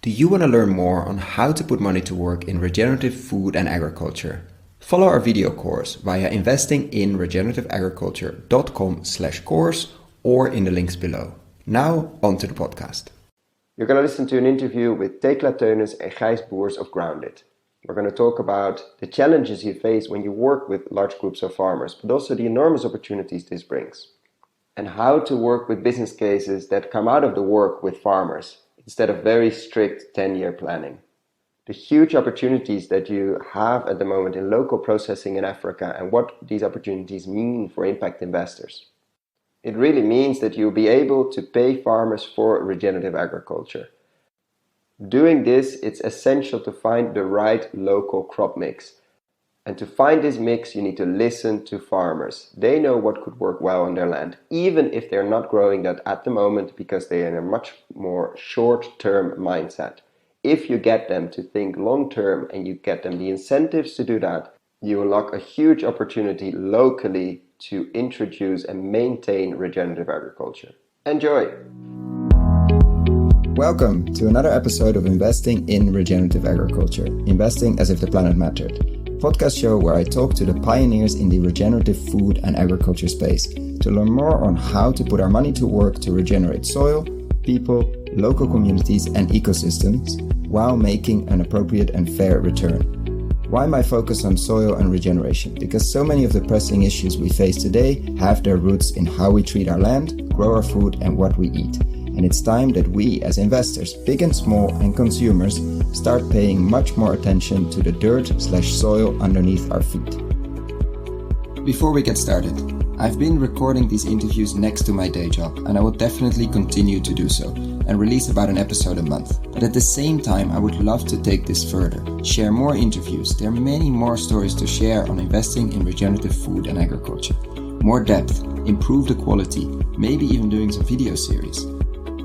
Do you want to learn more on how to put money to work in regenerative food and agriculture? Follow our video course via investinginregenerativeagriculture.com/course or in the links below. Now, on to the podcast. You're going to listen to an interview with Thekla, Teunis and Gijs Boers of Grounded. We're going to talk about the challenges you face when you work with large groups of farmers, but also the enormous opportunities this brings. And how to work with business cases that come out of the work with farmers, instead of very strict 10-year planning. The huge opportunities that you have at the moment in local processing in Africa and what these opportunities mean for impact investors. It really means that you'll be able to pay farmers for regenerative agriculture. Doing this, it's essential to find the right local crop mix. And to find this mix, you need to listen to farmers. They know what could work well on their land, even if they're not growing that at the moment because they're in a much more short-term mindset. If you get them to think long-term and you get them the incentives to do that, you unlock a huge opportunity locally to introduce and maintain regenerative agriculture. Enjoy! Welcome to another episode of Investing in Regenerative Agriculture, Investing as if the Planet Mattered. Podcast show where I talk to the pioneers in the regenerative food and agriculture space to learn more on how to put our money to work to regenerate soil, people, local communities and ecosystems while making an appropriate and fair return. Why my focus on soil and regeneration? Because so many of the pressing issues we face today have their roots in how we treat our land, grow our food and what we eat. And it's time that we as investors, big and small, and consumers start paying much more attention to the dirt/soil underneath our feet. Before we get started, I've been recording these interviews next to my day job, and I will definitely continue to do so and release about an episode a month. But at the same time, I would love to take this further, share more interviews. There are many more stories to share on investing in regenerative food and agriculture. More depth, improve the quality, maybe even doing some video series.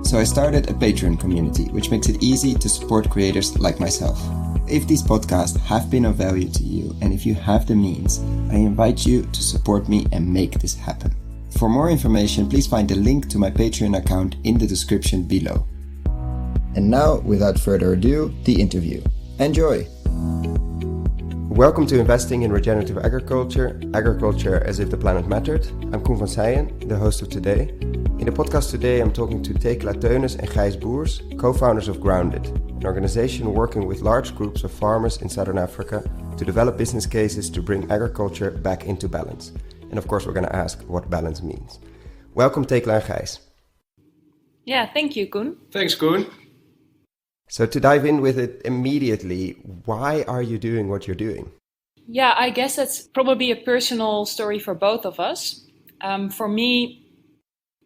So I started a Patreon community, which makes it easy to support creators like myself. If these podcasts have been of value to you, and if you have the means, I invite you to support me and make this happen. For more information, please find the link to my Patreon account in the description below. And now, without further ado, the interview. Enjoy! Welcome to Investing in Regenerative Agriculture, Agriculture as if the Planet Mattered. I'm Koen van Seijen, the host of today. In the podcast today, I'm talking to Thekla, Teunis and Gijs Boers, co-founders of Grounded, an organization working with large groups of farmers in Southern Africa to develop business cases to bring agriculture back into balance. And of course, we're going to ask what balance means. Welcome, Thekla and Gijs. Yeah, thank you, Koen. Thanks, Koen. So to dive in with it immediately, why are you doing what you're doing? Yeah, I guess that's probably a personal story for both of us. For me,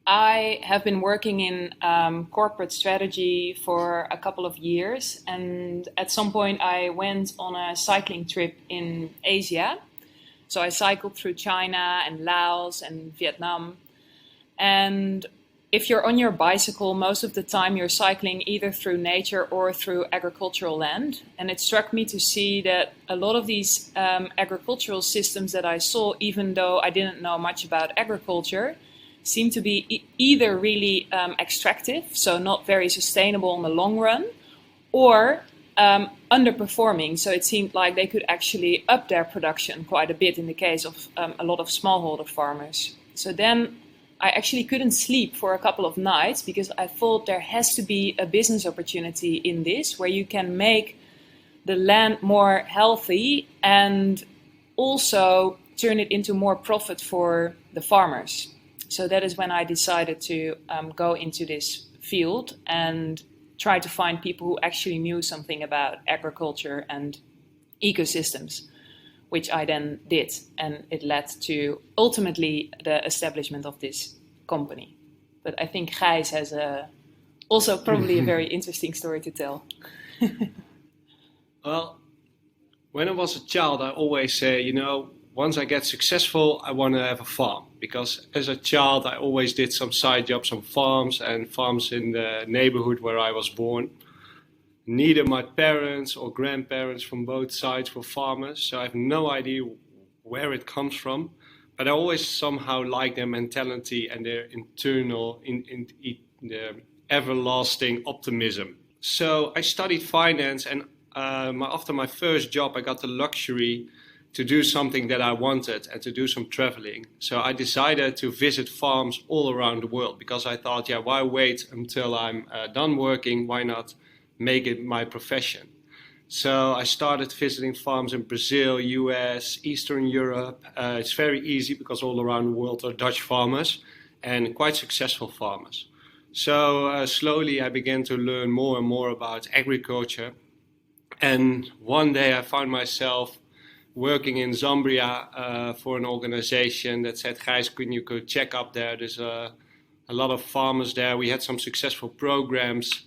I have been working in corporate strategy for a couple of years, and at some point I went on a cycling trip in Asia. So I cycled through China and Laos and Vietnam. And if you're on your bicycle, most of the time you're cycling either through nature or through agricultural land. And it struck me to see that a lot of these agricultural systems that I saw, even though I didn't know much about agriculture, seem to be either really extractive, so not very sustainable in the long run, or underperforming. So it seemed like they could actually up their production quite a bit in the case of a lot of smallholder farmers. So then I actually couldn't sleep for a couple of nights because I thought there has to be a business opportunity in this where you can make the land more healthy and also turn it into more profit for the farmers. So that is when I decided to go into this field and try to find people who actually knew something about agriculture and ecosystems, which I then did. And it led to ultimately the establishment of this company. But I think Gijs has also probably a very interesting story to tell. Well, when I was a child, I always say, once I get successful, I want to have a farm. Because as a child, I always did some side jobs on farms and farms in the neighborhood where I was born. Neither my parents or grandparents from both sides were farmers, so I have no idea where it comes from. But I always somehow like their mentality and their internal, their everlasting optimism. So I studied finance, and after my first job, I got the luxury to do something that I wanted and to do some traveling. So I decided to visit farms all around the world because I thought, why wait until I'm done working? Why not make it my profession? So I started visiting farms in Brazil, US, Eastern Europe. It's very easy because all around the world are Dutch farmers and quite successful farmers. So slowly I began to learn more and more about agriculture. And one day I found myself working in Zambia for an organization that said, Gijs, can you go check up there? There's a lot of farmers there. We had some successful programs.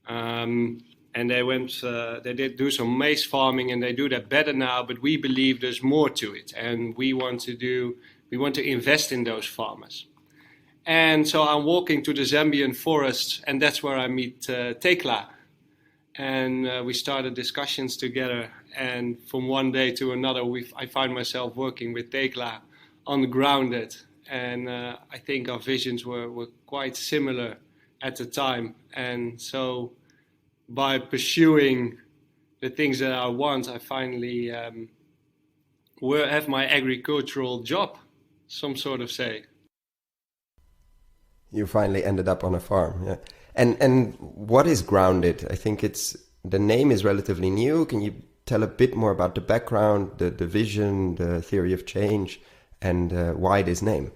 And they did do some maize farming, and they do that better now, but we believe there's more to it. And we want to invest in those farmers. And so I'm walking to the Zambian forests, and that's where I meet Thekla. And we started discussions together. And from one day to another, I find myself working with Thekla on the grounded. And I think our visions were quite similar at the time. And so by pursuing the things that I want, I finally have my agricultural job, some sort of say. You finally ended up on a farm, yeah. And what is Grounded? I think the name is relatively new. Can you tell a bit more about the background, the vision, the theory of change, and why this name?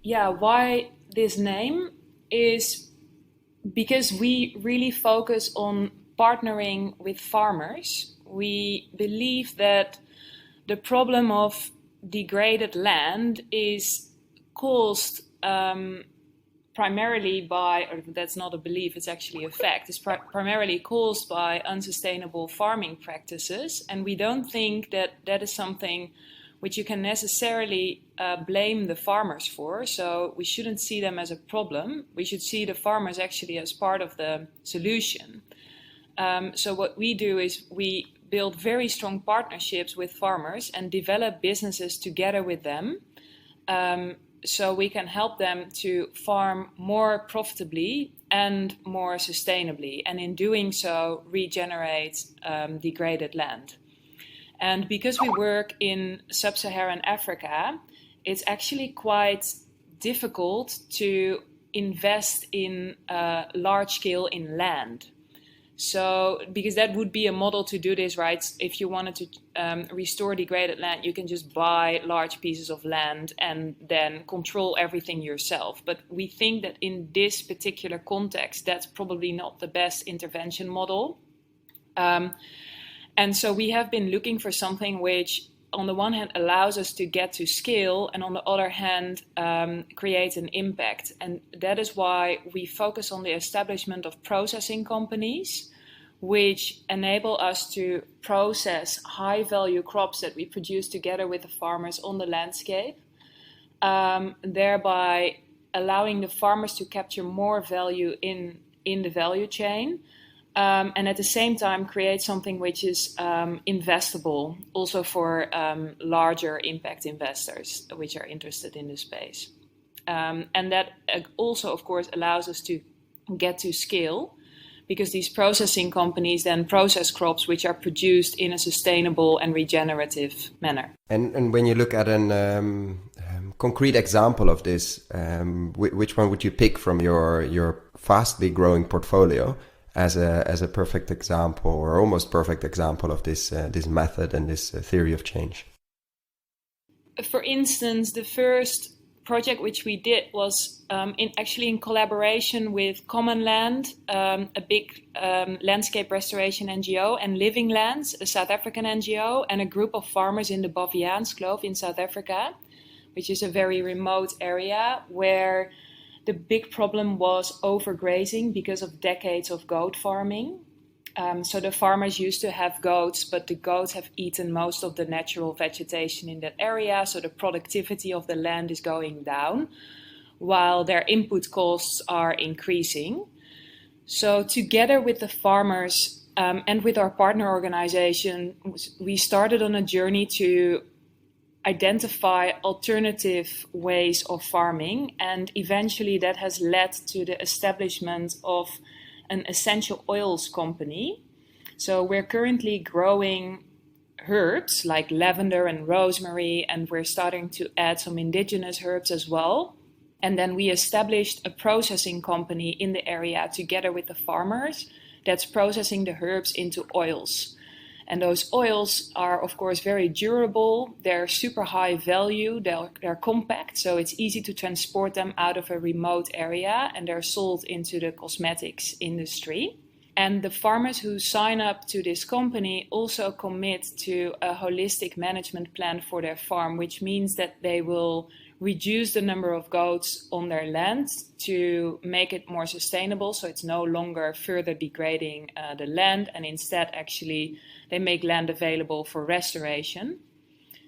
Yeah, why this name is because we really focus on partnering with farmers. We believe that the problem of degraded land is caused primarily by, or that's not a belief, it's actually a fact, it's primarily caused by unsustainable farming practices. And we don't think that that is something which you can necessarily blame the farmers for. So we shouldn't see them as a problem. We should see the farmers actually as part of the solution. So what we do is we build very strong partnerships with farmers and develop businesses together with them. So we can help them to farm more profitably and more sustainably, and in doing so regenerate degraded land. And because we work in sub-Saharan Africa, it's actually quite difficult to invest in large scale in land. So, because that would be a model to do this, right? If you wanted to restore degraded land, you can just buy large pieces of land and then control everything yourself. But we think that in this particular context, that's probably not the best intervention model. And so we have been looking for something which, on the one hand, allows us to get to scale, and on the other hand, create an impact. And that is why we focus on the establishment of processing companies, which enable us to process high-value crops that we produce together with the farmers on the landscape, thereby allowing the farmers to capture more value in the value chain. And at the same time create something which is investable also for larger impact investors which are interested in the space. And that also, of course, allows us to get to scale, because these processing companies then process crops which are produced in a sustainable and regenerative manner. And when you look at an concrete example of this, which one would you pick from your fastly growing portfolio as a perfect example, or almost perfect example of this method and this theory of change? For instance, the first project which we did was in collaboration with Common Land, a big landscape restoration NGO, and Living Lands, a South African NGO, and a group of farmers in the Baviaanskloof in South Africa, which is a very remote area where the big problem was overgrazing because of decades of goat farming. So the farmers used to have goats, but the goats have eaten most of the natural vegetation in that area. So the productivity of the land is going down, while their input costs are increasing. So together with the farmers and with our partner organization, we started on a journey to identify alternative ways of farming, and eventually that has led to the establishment of an essential oils company. So we're currently growing herbs like lavender and rosemary, and we're starting to add some indigenous herbs as well. And then we established a processing company in the area together with the farmers that's processing the herbs into oils. And those oils are, of course, very durable. They're super high value. They're compact, so it's easy to transport them out of a remote area, and they're sold into the cosmetics industry. And the farmers who sign up to this company also commit to a holistic management plan for their farm, which means that they will reduce the number of goats on their land to make it more sustainable, so it's no longer further degrading the land, and instead actually they make land available for restoration.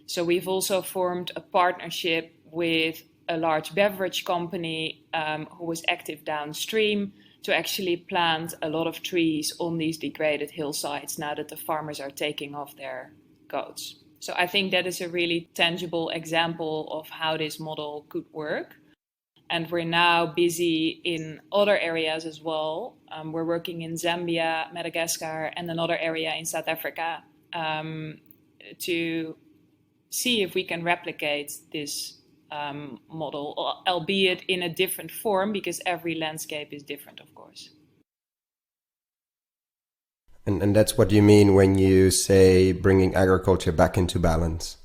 So we've also formed a partnership with a large beverage company who was active downstream to actually plant a lot of trees on these degraded hillsides now that the farmers are taking off their goats. So I think that is a really tangible example of how this model could work. And we're now busy in other areas as well. We're working in Zambia, Madagascar, and another area in South Africa to see if we can replicate this model, albeit in a different form, because every landscape is different, of course. And that's what you mean when you say bringing agriculture back into balance?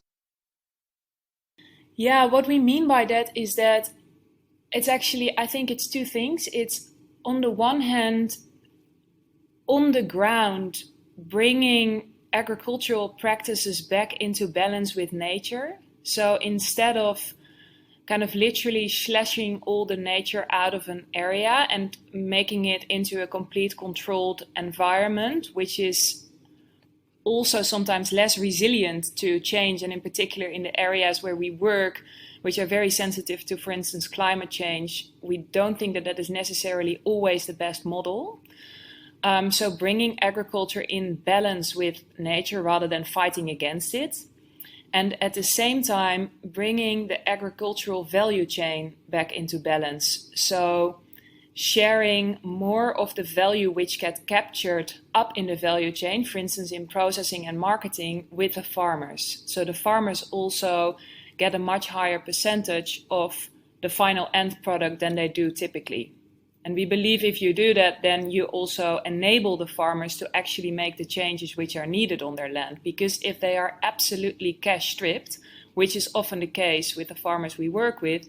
Yeah, what we mean by that is that it's actually, I think it's two things. It's on the one hand, on the ground, bringing agricultural practices back into balance with nature. So instead of kind of literally slashing all the nature out of an area and making it into a complete controlled environment, which is also sometimes less resilient to change, and in particular in the areas where we work, which are very sensitive to, for instance, climate change, we don't think that that is necessarily always the best model. So bringing agriculture in balance with nature rather than fighting against it. And at the same time, bringing the agricultural value chain back into balance. So sharing more of the value which gets captured up in the value chain, for instance, in processing and marketing, with the farmers. So the farmers also get a much higher percentage of the final end product than they do typically. And we believe if you do that, then you also enable the farmers to actually make the changes which are needed on their land. Because if they are absolutely cash stripped, which is often the case with the farmers we work with,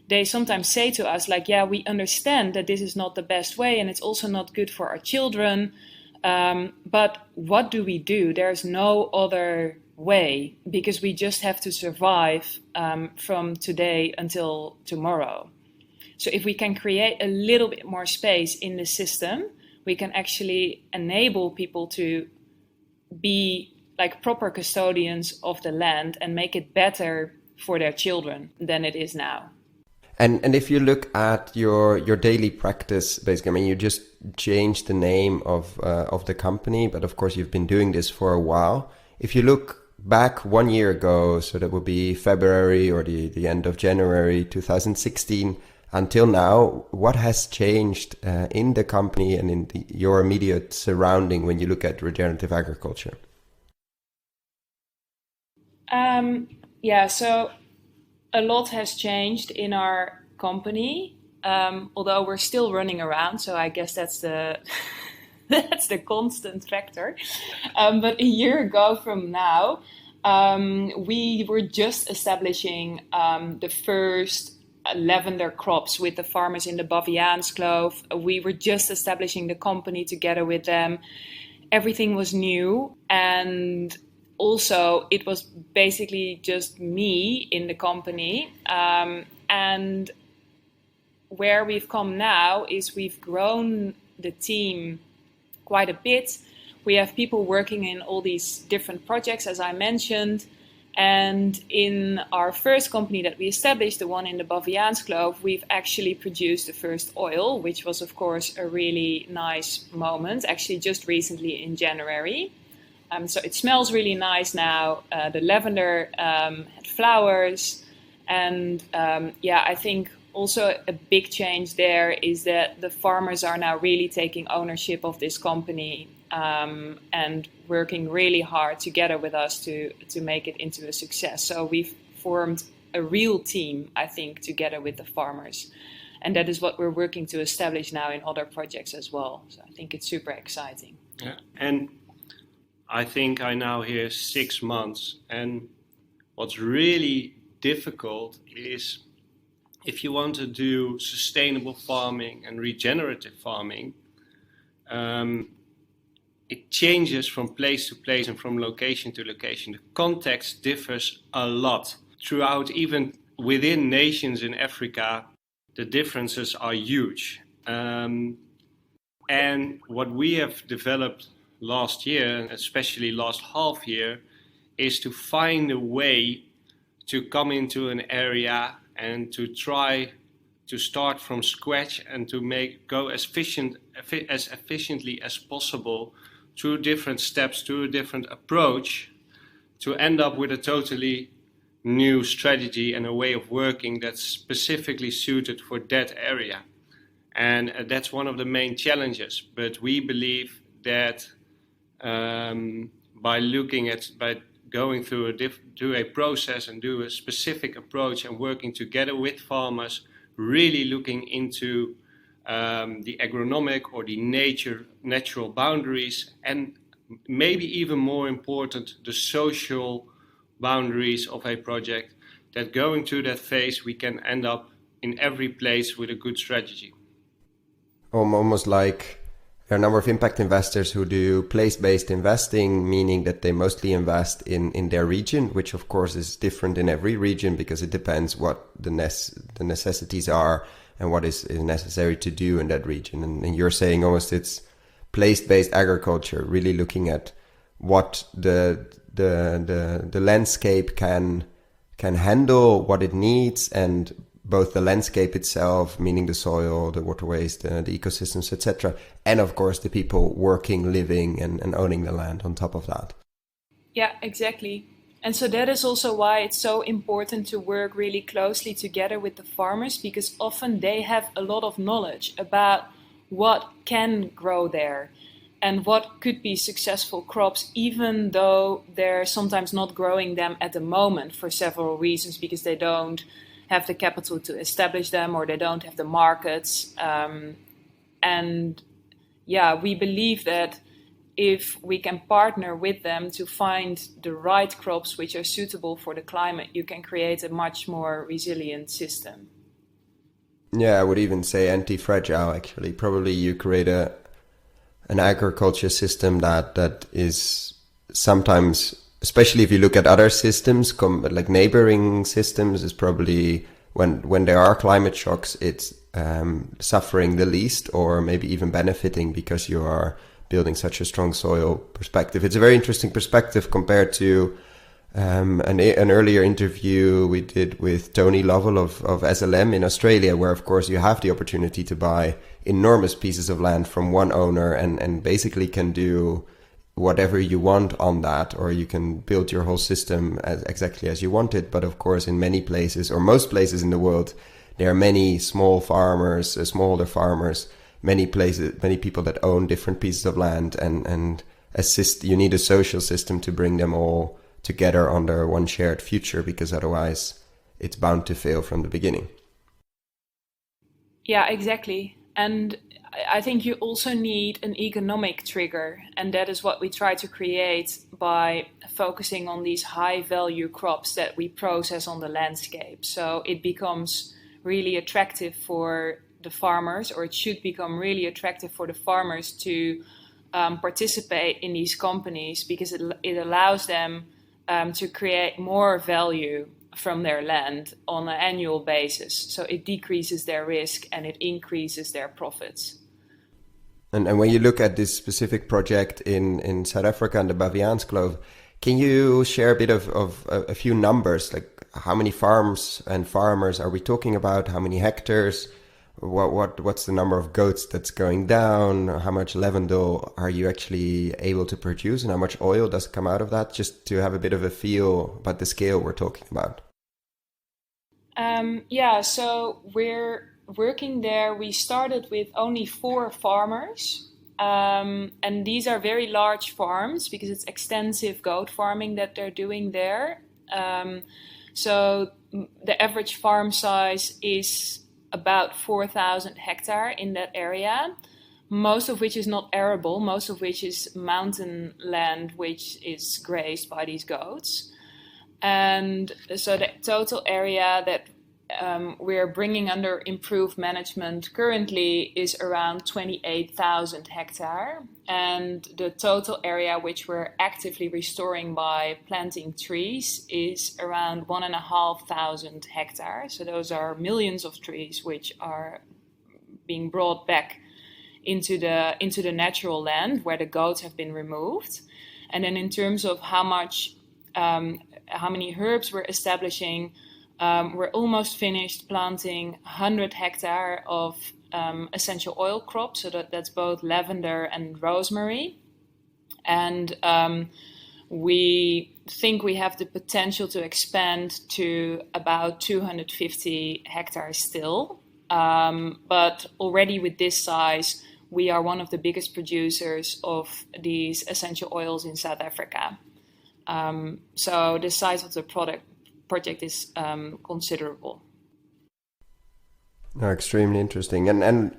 they sometimes say to us, like, yeah, we understand that this is not the best way and it's also not good for our children. But what do we do? There's no other way, because we just have to survive from today until tomorrow. So if we can create a little bit more space in the system, we can actually enable people to be like proper custodians of the land and make it better for their children than it is now. And if you look at your daily practice, basically, I mean, you just changed the name of the company, but of course you've been doing this for a while. If you look back 1 year ago, so that would be February or the end of January 2016, until now, what has changed in the company and in your immediate surrounding when you look at regenerative agriculture? So a lot has changed in our company, although we're still running around. So I guess that's the that's the constant factor. But a year ago from now, we were just establishing the first lavender crops with the farmers in the Baviaanskloof. We were just establishing the company together with them. Everything was new, and also it was basically just me in the company. And where we've come now is we've grown the team quite a bit. We have people working in all these different projects, as I mentioned. And in our first company that we established, the one in the Baviaanskloof, we've actually produced the first oil, which was, of course, a really nice moment, actually just recently in January. So it smells really nice now. The lavender had flowers. And I think also a big change there is that the farmers are now really taking ownership of this company and working really hard together with us to make it into a success. So we've formed a real team, I think, together with the farmers. And that is what we're working to establish now in other projects as well. So I think it's super exciting. Yeah. And I think I now here 6 months. And what's really difficult is if you want to do sustainable farming and regenerative farming, it changes from place to place and from location to location. The context differs a lot. Throughout, even within nations in Africa, the differences are huge. And what we have developed last year, and especially last half year, is to find a way to come into an area and to try to start from scratch and to go as efficiently as possible through different steps, through a different approach, to end up with a totally new strategy and a way of working that's specifically suited for that area. And that's one of the main challenges. But we believe that by going through a process and do a specific approach and working together with farmers, really looking into the agronomic or the natural boundaries, and maybe even more important, the social boundaries of a project, that going through that phase, we can end up in every place with a good strategy. Almost like there are a number of impact investors who do place-based investing, meaning that they mostly invest in their region, which of course is different in every region because it depends what the necessities are and what is necessary to do in that region. And you're saying almost it's place-based agriculture, really looking at what the landscape can handle, what it needs, and both the landscape itself, meaning the soil, the waterways, the ecosystems, etc., and of course the people working, living, and owning the land on top of that. Yeah, exactly. And so that is also why it's so important to work really closely together with the farmers, because often they have a lot of knowledge about what can grow there and what could be successful crops, even though they're sometimes not growing them at the moment for several reasons, because they don't have the capital to establish them or they don't have the markets. And yeah, we believe that if we can partner with them to find the right crops which are suitable for the climate, you can create a much more resilient system. Yeah, I would even say anti-fragile, actually. Probably you create an agriculture system that is sometimes, especially if you look at other systems, like neighboring systems, is probably when there are climate shocks, it's suffering the least, or maybe even benefiting because you are building such a strong soil perspective. It's a very interesting perspective compared to an earlier interview we did with Tony Lovell of SLM in Australia, where of course you have the opportunity to buy enormous pieces of land from one owner and basically can do whatever you want on that, or you can build your whole system exactly as you want it. But of course, in many places, or most places in the world, there are many small farmers, smallholder farmers, many people that own different pieces of land, and you need a social system to bring them all together under one shared future, because otherwise it's bound to fail from the beginning. Yeah, exactly. And I think you also need an economic trigger, and that is what we try to create by focusing on these high value crops that we process on the landscape. So it becomes really attractive for the farmers, or it should become really attractive for the farmers to participate in these companies, because it allows them to create more value from their land on an annual basis. So it decreases their risk and it increases their profits. And when you look at this specific project in South Africa and the Baviaanskloof, can you share a bit of a few numbers, like how many farms and farmers are we talking about? How many hectares? What's the number of goats that's going down? How much lavendel are you actually able to produce, and how much oil does come out of that? Just to have a bit of a feel about the scale we're talking about. So we're working there. We started with only 4 farmers. And these are very large farms because it's extensive goat farming that they're doing there. So the average farm size is about 4,000 hectare in that area, most of which is not arable, most of which is mountain land, which is grazed by these goats. And so the total area that we're bringing under improved management currently is around 28,000 hectare. And the total area which we're actively restoring by planting trees is around 1,500 hectare. So those are millions of trees which are being brought back into the natural land where the goats have been removed. And then in terms of how many herbs we're establishing, we're almost finished planting 100 hectare of essential oil crops, so that's both lavender and rosemary. And we think we have the potential to expand to about 250 hectares still. But already with this size, we are one of the biggest producers of these essential oils in South Africa. So the size of the project is considerable. Extremely interesting. And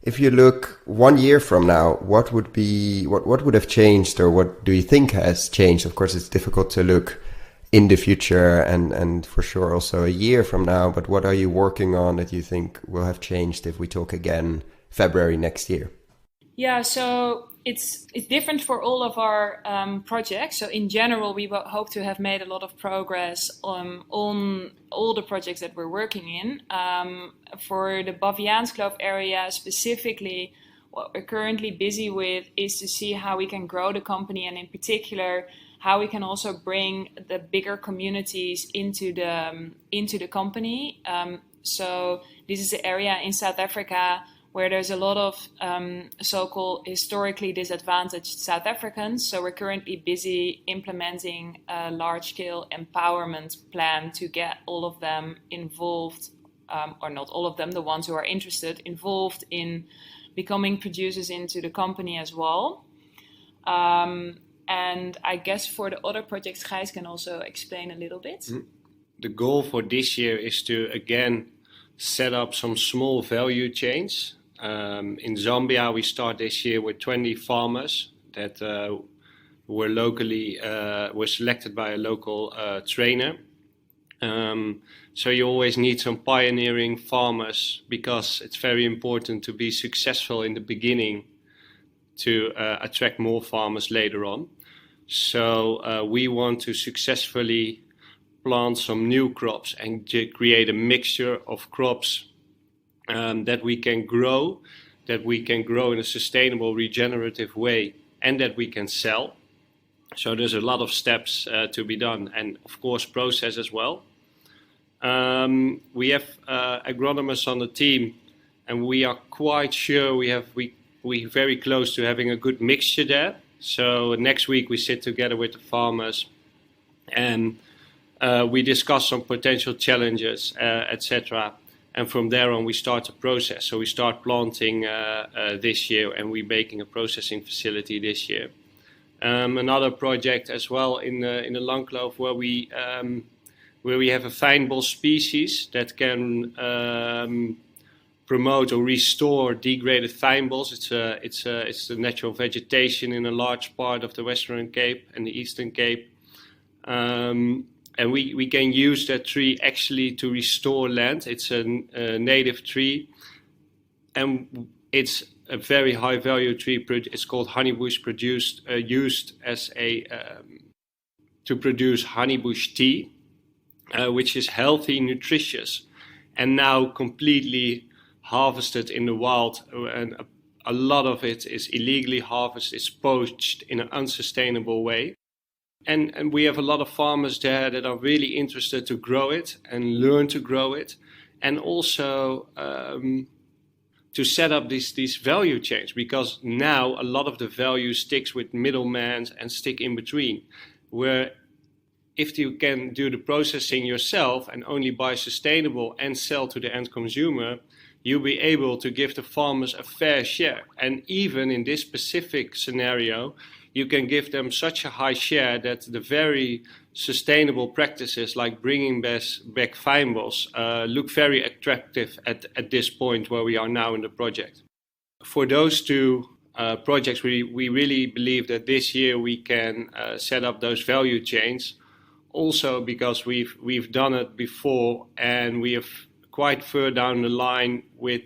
if you look 1 year from now, what would have changed, or what do you think has changed? Of course, it's difficult to look in the future and for sure also a year from now, but what are you working on that you think will have changed if we talk again February next year? Yeah, so it's different for all of our projects. So in general, we hope to have made a lot of progress on all the projects that we're working in. For the Baviaanskloof area specifically, what we're currently busy with is to see how we can grow the company, and in particular, how we can also bring the bigger communities into the company. So this is the area in South Africa where there's a lot of so-called historically disadvantaged South Africans. So we're currently busy implementing a large-scale empowerment plan to get all of them involved, or not all of them, the ones who are interested, involved in becoming producers into the company as well. And I guess for the other projects, Gijs can also explain a little bit. The goal for this year is to, again, set up some small value chains. In Zambia, we start this year with 20 farmers that were selected by a local trainer. So you always need some pioneering farmers because it's very important to be successful in the beginning to attract more farmers later on. So we want to successfully plant some new crops and create a mixture of crops that we can grow in a sustainable, regenerative way, and that we can sell. So there's a lot of steps to be done, and of course process as well. We have agronomists on the team, and we are quite sure we're very close to having a good mixture there. So next week we sit together with the farmers and we discuss some potential challenges, etc. And from there on, we start the process. So we start planting this year, and we're making a processing facility this year. Another project as well in the Langkloof where we have a fynbos species that can promote or restore degraded fynbos. It's the natural vegetation in a large part of the Western Cape and the Eastern Cape. And we can use that tree actually to restore land. It's a native tree, and it's a very high value tree. It's called honeybush, used as to produce honeybush tea, which is healthy, nutritious, and now completely harvested in the wild. And a lot of it is illegally harvested. It's poached in an unsustainable way. And we have a lot of farmers there that are really interested to grow it and learn to grow it, and also to set up these value chains, because now a lot of the value sticks with middlemen and stick in between, where if you can do the processing yourself and only buy sustainable and sell to the end consumer, you'll be able to give the farmers a fair share. And even in this specific scenario, you can give them such a high share that the very sustainable practices like bringing back fijnbos look very attractive at this point where we are now in the project. For those two projects, we really believe that this year we can set up those value chains. Also because we've done it before and we have quite far down the line with,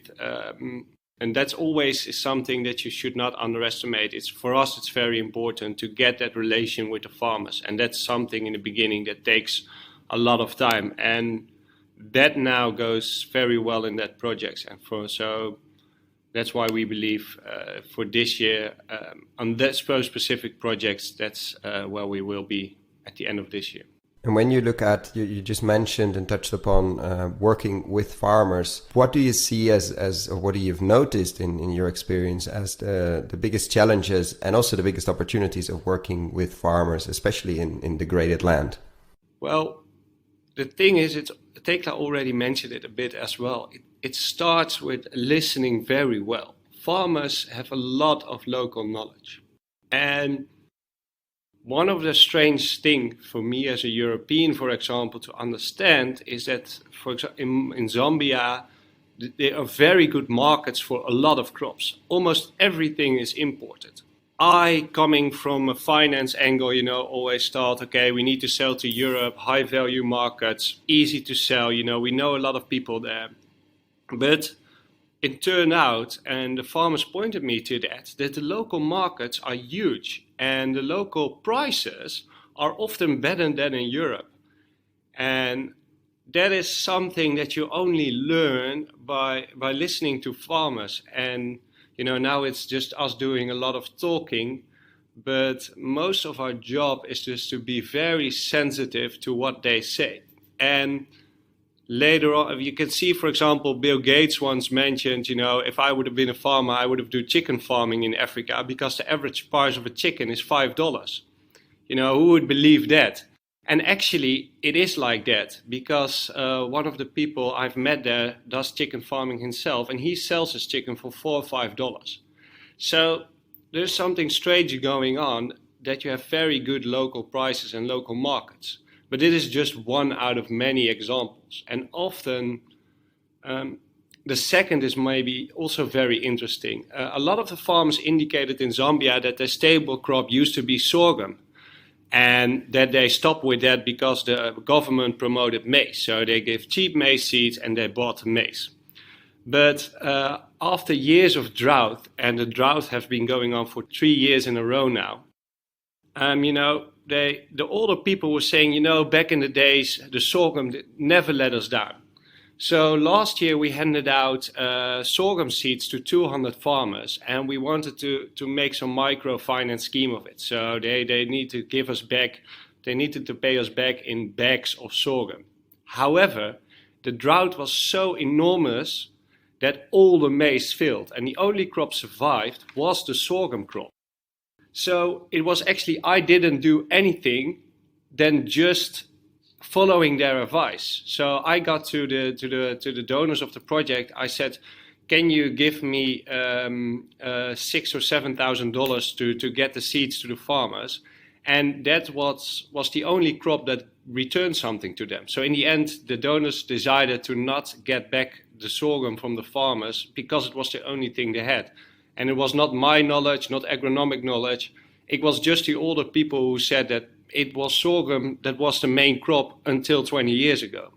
and that's always something that you should not underestimate. For us, it's very important to get that relation with the farmers, and that's something in the beginning that takes a lot of time, and that now goes very well in that project. And so that's why we believe for this year on those specific projects, that's where we will be at the end of this year. And when you look at, you just mentioned and touched upon working with farmers, what do you see as or what do you've noticed in your experience as the biggest challenges and also the biggest opportunities of working with farmers, especially in degraded land? Well, the thing is, Thekla already mentioned it a bit as well. It starts with listening very well. Farmers have a lot of local knowledge. And one of the strange things for me as a European, for example, to understand is that, for example, in Zambia, there are very good markets for a lot of crops. Almost everything is imported. I, coming from a finance angle, always thought, okay, we need to sell to Europe, high value markets, easy to sell, we know a lot of people there. But it turned out, and the farmers pointed me to that the local markets are huge and the local prices are often better than in Europe. And that is something that you only learn by listening to farmers. And, now it's just us doing a lot of talking, but most of our job is just to be very sensitive to what they say. And later on, you can see, for example, Bill Gates once mentioned, if I would have been a farmer, I would have done chicken farming in Africa because the average price of a chicken is $5. Who would believe that? And actually, it is like that because one of the people I've met there does chicken farming himself, and he sells his chicken for $4 or $5. So there's something strange going on that you have very good local prices and local markets. But it is just one out of many examples. And often the second is maybe also very interesting. A lot of the farmers indicated in Zambia that their staple crop used to be sorghum and that they stopped with that because the government promoted maize. So they gave cheap maize seeds and they bought maize. But after years of drought, and the drought has been going on for 3 years in a row now, the older people were saying, back in the days, the sorghum never let us down. So last year we handed out sorghum seeds to 200 farmers, and we wanted to make some microfinance scheme of it. So they need to give us back, they needed to pay us back in bags of sorghum. However, the drought was so enormous that all the maize failed, and the only crop survived was the sorghum crop. So it was actually, I didn't do anything than just following their advice. So I got to the donors of the project. I said, can you give me $6,000 or $7,000 to get the seeds to the farmers? And that was the only crop that returned something to them. So in the end, the donors decided to not get back the sorghum from the farmers because it was the only thing they had. And it was not my knowledge, not agronomic knowledge. It was just the older people who said that it was sorghum that was the main crop until 20 years ago.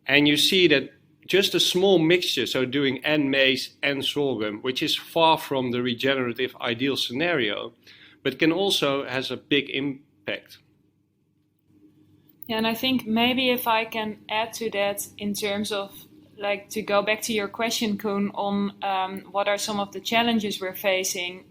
And you see that just a small mixture, so doing and maize and sorghum, which is far from the regenerative ideal scenario, but can also has a big impact. Yeah, and I think maybe if I can add to that in terms of, like, to go back to your question, Koen, on what are some of the challenges we're facing.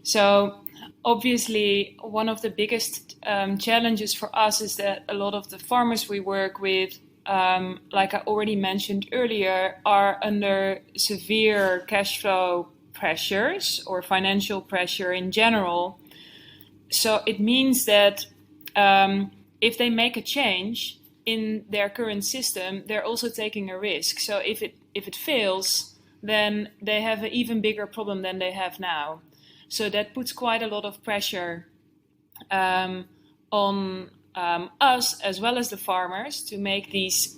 So obviously one of the biggest challenges for us is that a lot of the farmers we work with, like I already mentioned earlier, are under severe cash flow pressures or financial pressure in general. So it means that if they make a change in their current system, they're also taking a risk. So if it fails, then they have an even bigger problem than they have now. So that puts quite a lot of pressure on us as well as the farmers to make these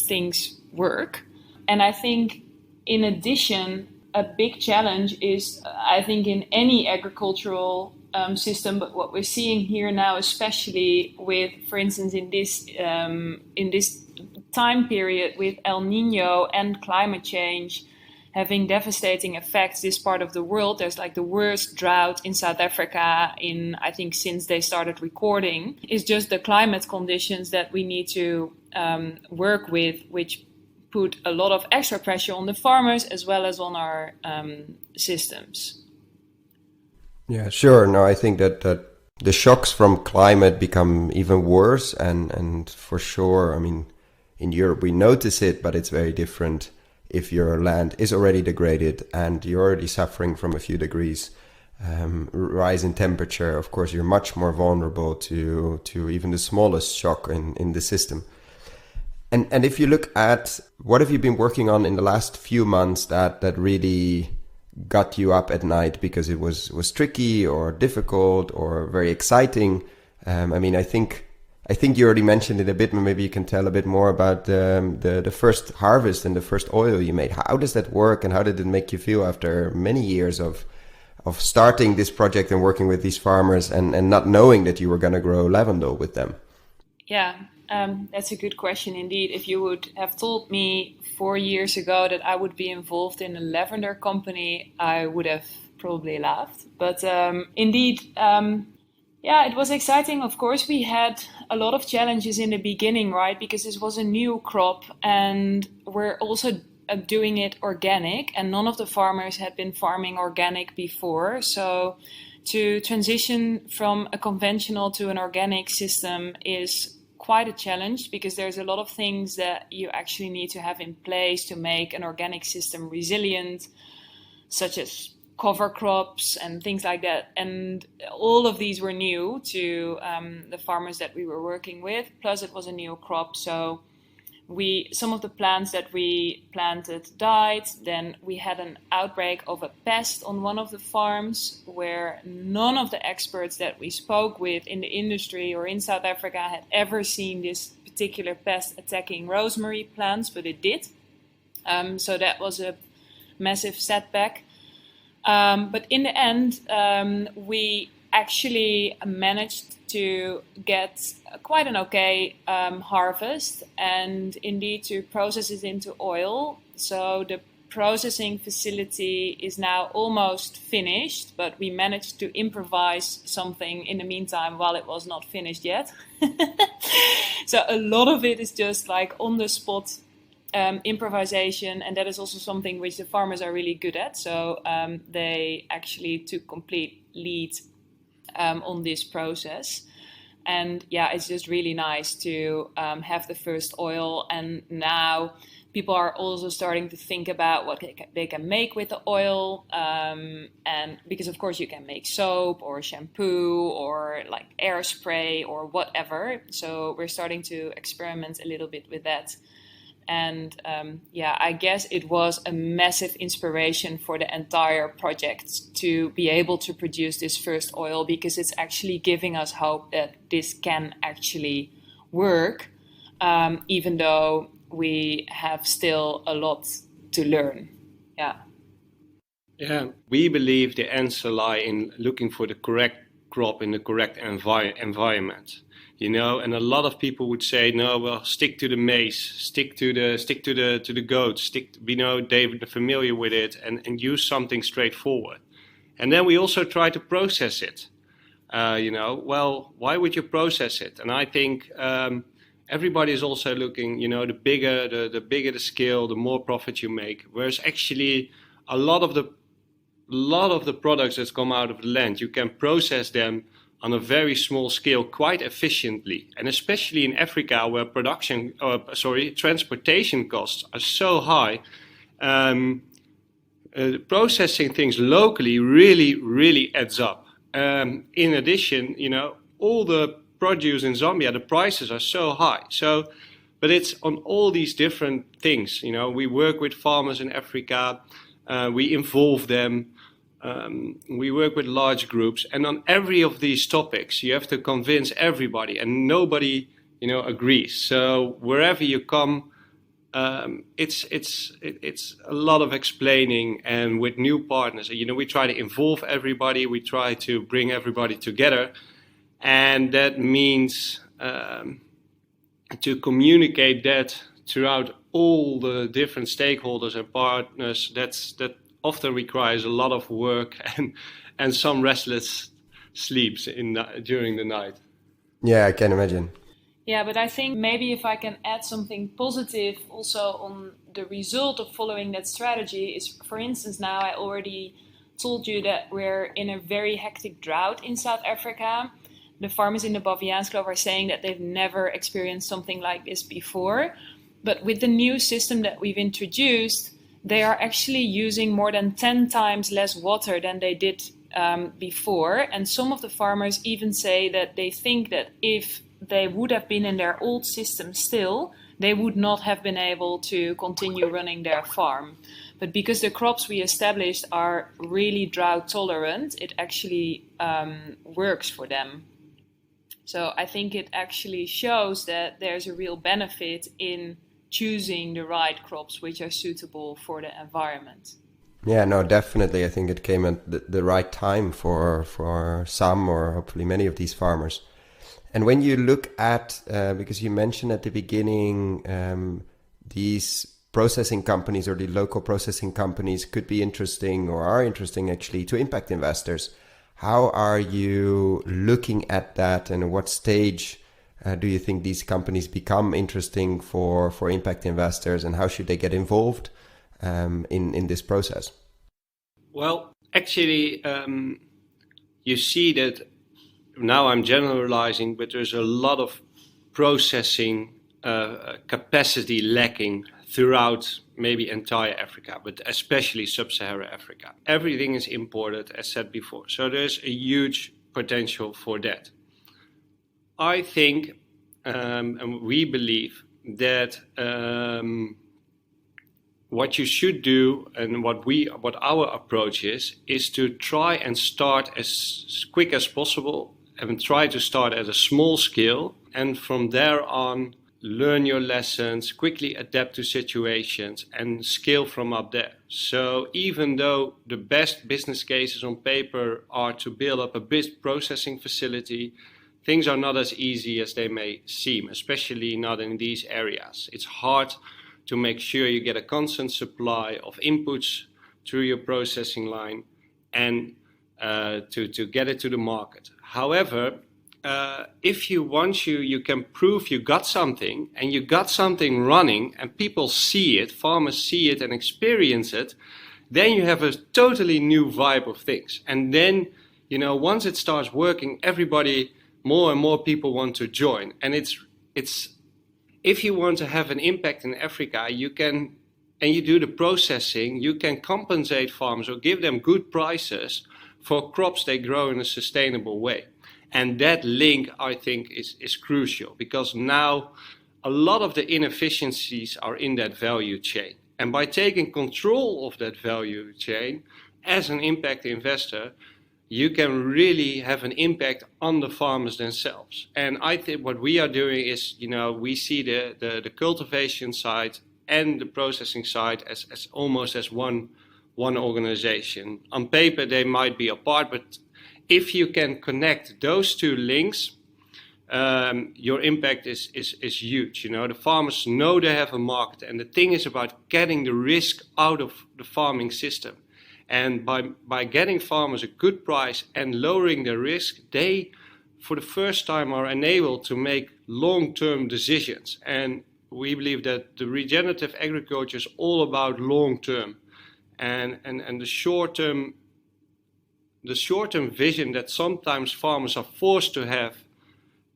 things work. And I think in addition, a big challenge is, I think, in any agricultural system, but what we're seeing here now, especially with, for instance, in this time period with El Nino and climate change having devastating effects this part of the world. There's like the worst drought in South Africa I think since they started recording. It's just the climate conditions that we need to work with, which put a lot of extra pressure on the farmers as well as on our systems. Yeah, sure. No, I think that the shocks from climate become even worse, and for sure, I mean, in Europe we notice it, but it's very different if your land is already degraded and you're already suffering from a few degrees rise in temperature. Of course, you're much more vulnerable to even the smallest shock in the system. And if you look at what have you been working on in the last few months that really got you up at night because it was tricky or difficult or very exciting? I mean, I think you already mentioned it a bit, but maybe you can tell a bit more about the first harvest and the first oil you made. How does that work, and how did it make you feel after many years of starting this project and working with these farmers and not knowing that you were going to grow lavender with them? Yeah, that's a good question indeed. If you would have told me 4 years ago that I would be involved in a lavender company, I would have probably laughed. But indeed, yeah, it was exciting. Of course, we had a lot of challenges in the beginning, right? Because this was a new crop and we're also doing it organic, and none of the farmers had been farming organic before. So to transition from a conventional to an organic system is quite a challenge, because there's a lot of things that you actually need to have in place to make an organic system resilient, such as cover crops and things like that. And all of these were new to the farmers that we were working with. Plus it was a new crop. So some of the plants that we planted died. Then we had an outbreak of a pest on one of the farms where none of the experts that we spoke with in the industry or in South Africa had ever seen this particular pest attacking rosemary plants, but it did. So that was a massive setback. But in the end, we actually managed to get quite an okay harvest, and indeed to process it into oil. So the processing facility is now almost finished, but we managed to improvise something in the meantime while it was not finished yet. So a lot of it is just like on the spot improvisation, and that is also something which the farmers are really good at. So they actually took complete lead on this process. And yeah, it's just really nice to have the first oil. And now people are also starting to think about what they can make with the oil. And because of course you can make soap or shampoo or like air spray or whatever. So we're starting to experiment a little bit with that. And yeah, I guess it was a massive inspiration for the entire project to be able to produce this first oil, because it's actually giving us hope that this can actually work, even though we have still a lot to learn. Yeah. Yeah, we believe the answer lie in looking for the correct crop in the correct environment. You know, and a lot of people would say, no, well, stick to the maize, stick to the goats, they're familiar with it, and use something straightforward. And then we also try to process it. Well, why would you process it? And I think everybody is also looking, the bigger the scale, the more profit you make. Whereas actually a lot of the products that come out of the land, you can process them on a very small scale quite efficiently, and especially in Africa where transportation costs are so high, processing things locally really adds up. In addition, all the produce in Zambia, the prices are so high. But it's on all these different things. We work with farmers in Africa, we involve them, we work with large groups, and on every of these topics, you have to convince everybody, and nobody, agrees. So wherever you come, it's a lot of explaining, and with new partners, we try to involve everybody, we try to bring everybody together, and that means to communicate that throughout all the different stakeholders and partners. That often requires a lot of work and some restless sleeps during the night. Yeah, I can imagine. Yeah, but I think maybe if I can add something positive also on the result of following that strategy is, for instance, now I already told you that we're in a very hectic drought in South Africa. The farmers in the Baviaanskloof are saying that they've never experienced something like this before. But with the new system that we've introduced, they are actually using more than 10 times less water than they did before. And some of the farmers even say that they think that if they would have been in their old system still, they would not have been able to continue running their farm. But because the crops we established are really drought tolerant, it actually works for them. So I think it actually shows that there's a real benefit in choosing the right crops which are suitable for the environment. Yeah, no, definitely. I think it came at the right time for some or hopefully many of these farmers. And when you look at, because you mentioned at the beginning, these processing companies or the local processing companies could be interesting or are interesting actually to impact investors. How are you looking at that, and at what stage do you think these companies become interesting for impact investors, and how should they get involved in this process? Well, actually, you see that now I'm generalizing, but there's a lot of processing capacity lacking throughout maybe entire Africa, but especially sub-Saharan Africa. Everything is imported, as said before. So there's a huge potential for that. I think, and we believe, that what you should do, and what our approach is to try and start as quick as possible, and try to start at a small scale, and from there on learn your lessons, quickly adapt to situations, and scale from up there. So even though the best business cases on paper are to build up a big processing facility, things are not as easy as they may seem, especially not in these areas. It's hard to make sure you get a constant supply of inputs through your processing line and to get it to the market. However, if you can prove you got something, and you got something running, and people see it, farmers see it and experience it, then you have a totally new vibe of things. And then, once it starts working, more and more people want to join. And it's if you want to have an impact in Africa, you can, and you do the processing, you can compensate farmers or give them good prices for crops they grow in a sustainable way. And that link, I think, is crucial, because now a lot of the inefficiencies are in that value chain. And by taking control of that value chain, as an impact investor, you can really have an impact on the farmers themselves. And I think what we are doing is, we see the cultivation side and the processing side as almost as one organization. On paper, they might be apart, but if you can connect those two links, your impact is huge. The farmers know they have a market, and the thing is about getting the risk out of the farming system. And by getting farmers a good price and lowering the risk, they, for the first time, are enabled to make long-term decisions. And we believe that the regenerative agriculture is all about long-term, and the short-term vision that sometimes farmers are forced to have,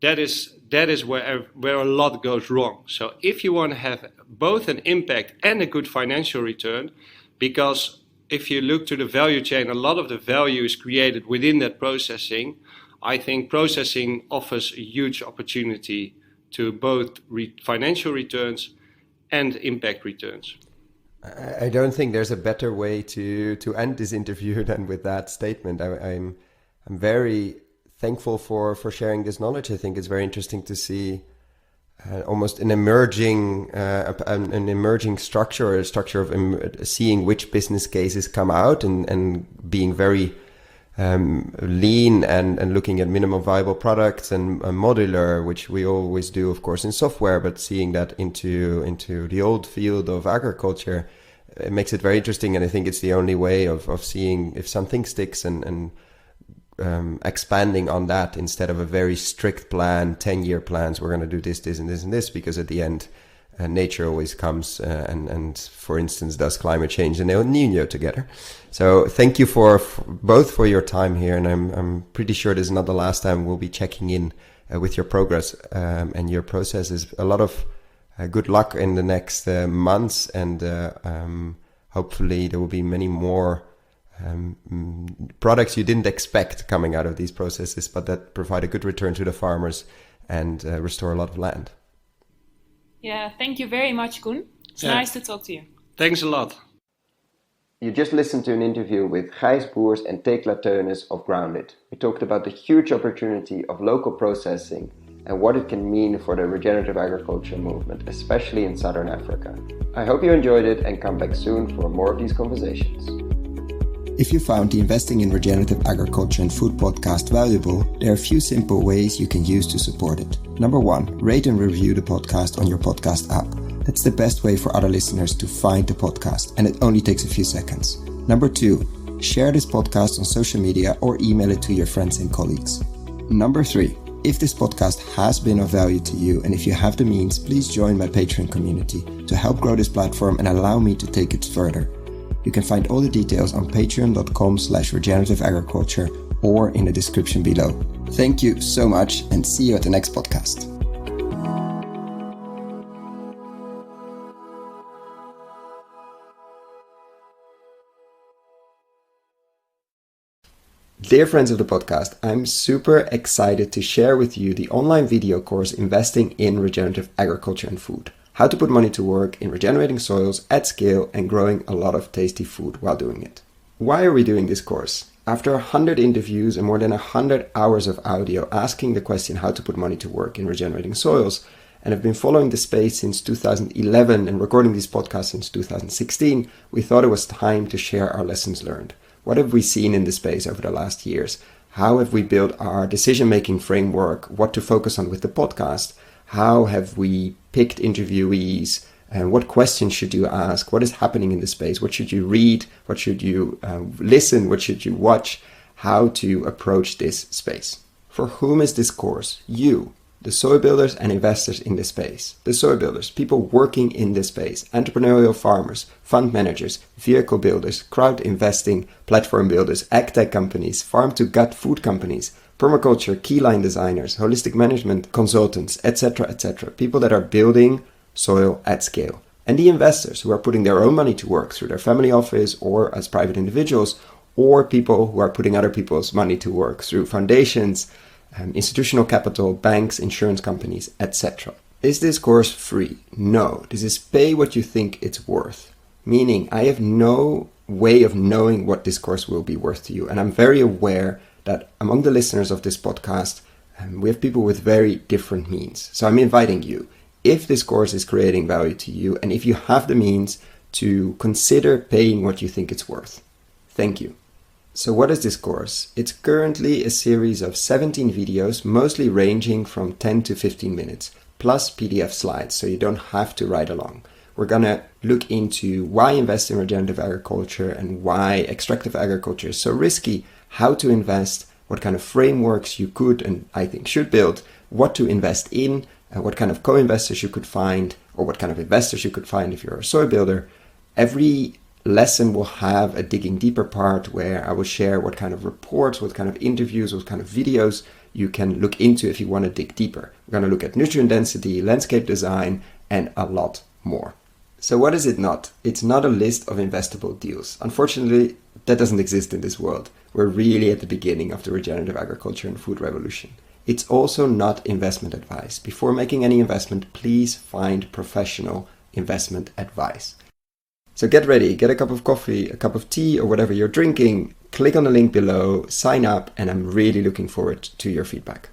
that is where a lot goes wrong. So if you want to have both an impact and a good financial return, because if you look to the value chain, a lot of the value is created within that processing, I think processing offers a huge opportunity to both financial returns and impact returns. I don't think there's a better way to end this interview than with that statement. I'm very thankful for sharing this knowledge. I think it's very interesting to see almost an emerging structure, or a structure of seeing which business cases come out and being very lean and looking at minimum viable products and modular, which we always do, of course, in software, but seeing that into the old field of agriculture, it makes it very interesting. And I think it's the only way of seeing if something sticks and expanding on that instead of a very strict plan, 10-year plans. We're going to do this, this, and this, and this, because at the end, nature always comes and, for instance, does climate change and El Nino together. So thank you for both for your time here, and I'm pretty sure this is not the last time we'll be checking in with your progress and your processes. A lot of good luck in the next months, and hopefully there will be many more products you didn't expect coming out of these processes, but that provide a good return to the farmers and restore a lot of land. Yeah, thank you very much, Koen. It's nice to talk to you. Thanks a lot. You just listened to an interview with Gijs Boers and Thekla Teunis of Grounded. We talked about the huge opportunity of local processing and what it can mean for the regenerative agriculture movement, especially in Southern Africa. I hope you enjoyed it and come back soon for more of these conversations. If you found the Investing in Regenerative Agriculture and Food podcast valuable, there are a few simple ways you can use to support it. Number 1, rate and review the podcast on your podcast app. That's the best way for other listeners to find the podcast, and it only takes a few seconds. Number 2, share this podcast on social media or email it to your friends and colleagues. Number 3, if this podcast has been of value to you, and if you have the means, please join my Patreon community to help grow this platform and allow me to take it further. You can find all the details on patreon.com/regenerativeagriculture or in the description below. Thank you so much, and see you at the next podcast. Dear friends of the podcast, I'm super excited to share with you the online video course Investing in Regenerative Agriculture and Food. How to put money to work in regenerating soils at scale and growing a lot of tasty food while doing it. Why are we doing this course? After 100 interviews and more than 100 hours of audio asking the question how to put money to work in regenerating soils, and have been following the space since 2011 and recording these podcasts since 2016, we thought it was time to share our lessons learned. What have we seen in the space over the last years? How have we built our decision-making framework? What to focus on with the podcast? How have we picked interviewees? And what questions should you ask? What is happening in the space? What should you read? What should you listen? What should you watch? How to approach this space? For whom is this course? You, the soil builders and investors in this space. The soil builders, people working in this space, entrepreneurial farmers, fund managers, vehicle builders, crowd investing, platform builders, agtech companies, farm-to-gut food companies, permaculture, keyline designers, holistic management consultants, etc., etc. People that are building soil at scale. And the investors who are putting their own money to work through their family office or as private individuals, or people who are putting other people's money to work through foundations, institutional capital, banks, insurance companies, etc. Is this course free? No. This is pay what you think it's worth. Meaning I have no way of knowing what this course will be worth to you. And I'm very aware that among the listeners of this podcast, we have people with very different means. So I'm inviting you, if this course is creating value to you, and if you have the means, to consider paying what you think it's worth. Thank you. So what is this course? It's currently a series of 17 videos, mostly ranging from 10 to 15 minutes, plus PDF slides, so you don't have to ride along. We're going to look into why invest in regenerative agriculture and why extractive agriculture is so risky, how to invest, what kind of frameworks you could and I think should build, what to invest in, what kind of co-investors you could find, or what kind of investors you could find if you're a soil builder. Every lesson will have a digging deeper part where I will share what kind of reports, what kind of interviews, what kind of videos you can look into if you want to dig deeper. We're going to look at nutrient density, landscape design, and a lot more. So what is it not? It's not a list of investable deals. Unfortunately, that doesn't exist in this world. We're really at the beginning of the regenerative agriculture and food revolution. It's also not investment advice. Before making any investment, please find professional investment advice. So get ready, get a cup of coffee, a cup of tea, or whatever you're drinking. Click on the link below, sign up, and I'm really looking forward to your feedback.